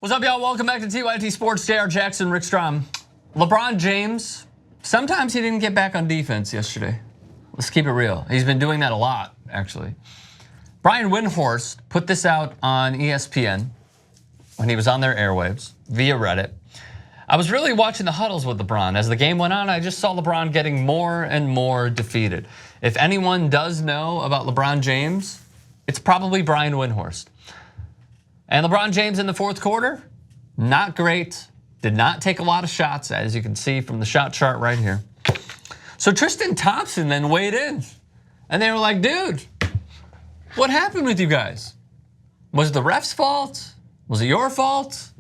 What's up, y'all? Welcome back to TYT Sports. Jayar Jackson, Rick Strom. LeBron James, sometimes he didn't get back on defense yesterday. Let's keep it real. He's been doing that a lot, actually. Brian Windhorst put this out on ESPN when he was on their airwaves via Reddit. I was really watching the huddles with LeBron. As the game went on, I just saw LeBron getting more and more defeated. If anyone does know about LeBron James, it's probably Brian Windhorst. And LeBron James in the fourth quarter, not great. Did not take a lot of shots, as you can see from the shot chart right here. So Tristan Thompson then weighed in. And they were like, dude, what happened with you guys? Was it the ref's fault? Was it your fault?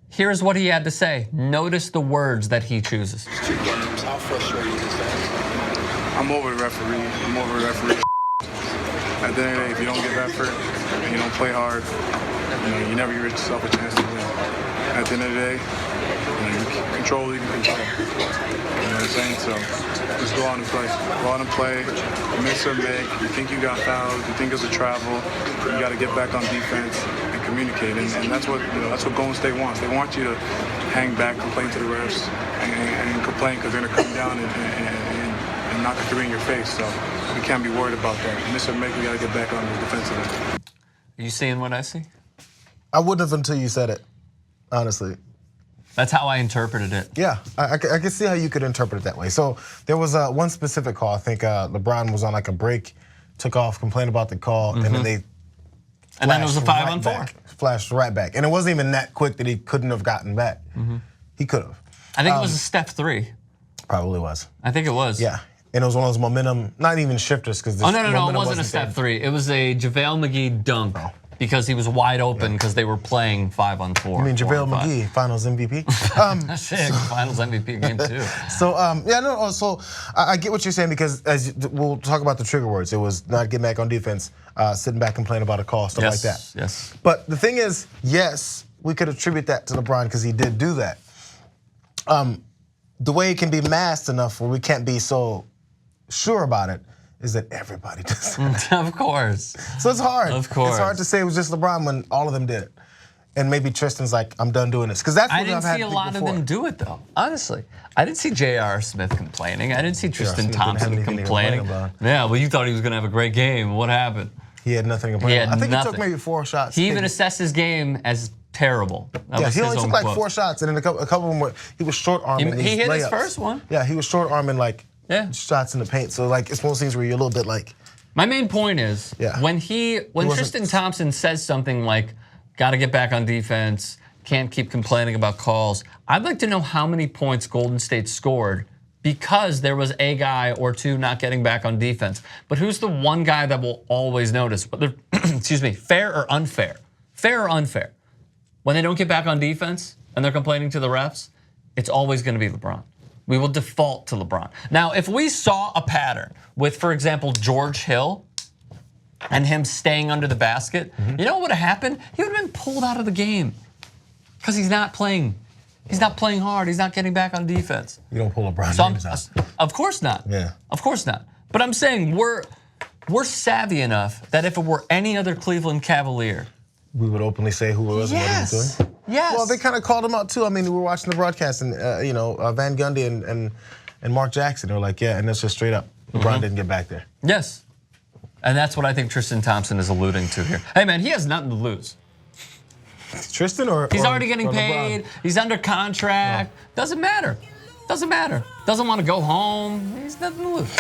Here's what he had to say. Notice the words that he chooses. How frustrating is that? I'm over the referee. I'm over the referee. At the end of the day, if you don't give effort and you don't play hard, you never give yourself a chance to win. At the end of the day, you can control what you can control. You know what I'm saying? So just go out and play. Go out and play. Miss or make. You think you got fouled. You think it's a travel. You got to get back on defense and communicate. And that's what that's what Golden State wants. They want you to hang back, complain to the refs, and complain because they're gonna come down and knock a three in your face. So we can't be worried about that. Miss or make, we got to get back on the defensive end. Are you seeing what I see? I wouldn't have until you said it, honestly. That's how I interpreted it. Yeah, I can see how you could interpret it that way. So there was one specific call. I think LeBron was on like a break, took off, complained about the call, and then they and then it was a 5-on-4. Flashed right back. And it wasn't even that quick that he couldn't have gotten back. He could have. I think it was a step 3. Probably was. I think it was. Yeah. And it was one of those momentum, not even shifters, because no, it wasn't a step 3. It was a JaVale McGee dunk because he was wide open because they were playing 5-on-4. You mean JaVale McGee, Finals MVP? Shit, Finals MVP game 2. So yeah, no. So I get what you're saying because we'll talk about the trigger words. It was not getting back on defense, sitting back complaining about a call, stuff like that. Yes. But the thing is, yes, we could attribute that to LeBron because he did do that. The way it can be masked enough where we can't be so sure about it is that everybody does that. Of course. So it's hard. Of course. It's hard to say it was just LeBron when all of them did it. And maybe Tristan's like, I'm done doing this. Because that's what I didn't see a lot of them do it though, honestly. I didn't see J.R. Smith complaining. I didn't see Tristan Thompson complaining. Yeah, well, you thought he was gonna have a great game. What happened? He had nothing to complain about. I think he took maybe 4 shots. He even assessed his game as terrible. Yeah, he only took like 4 shots, and then a couple of them were, he was short arming. He hit his first one. Yeah, he was short arming like shots in the paint. So like it's one of those things where you're a little bit like. My main point is when Tristan Thompson says something like, "Got to get back on defense, can't keep complaining about calls." I'd like to know how many points Golden State scored because there was a guy or two not getting back on defense. But who's the one guy that will always notice? Whether, excuse me, fair or unfair? Fair or unfair? When they don't get back on defense and they're complaining to the refs, it's always going to be LeBron. We will default to LeBron. Now, if we saw a pattern with, for example, George Hill and him staying under the basket, you know what would have happened? He would have been pulled out of the game because he's not playing. He's not playing hard. He's not getting back on defense. You don't pull LeBron James out. Of course not. Yeah. Of course not. But I'm saying we're savvy enough that if it were any other Cleveland Cavalier, we would openly say who it was and what he was doing. Yes. Well, they kind of called him out too. I mean, we were watching the broadcast and Van Gundy and Mark Jackson. They were like, yeah, and that's just straight up. LeBron didn't get back there. Yes. And that's what I think Tristan Thompson is alluding to here. Hey man, he has nothing to lose. Tristan he's already getting paid. He's under contract. Doesn't matter. Doesn't matter. Doesn't want to go home. He's nothing to lose.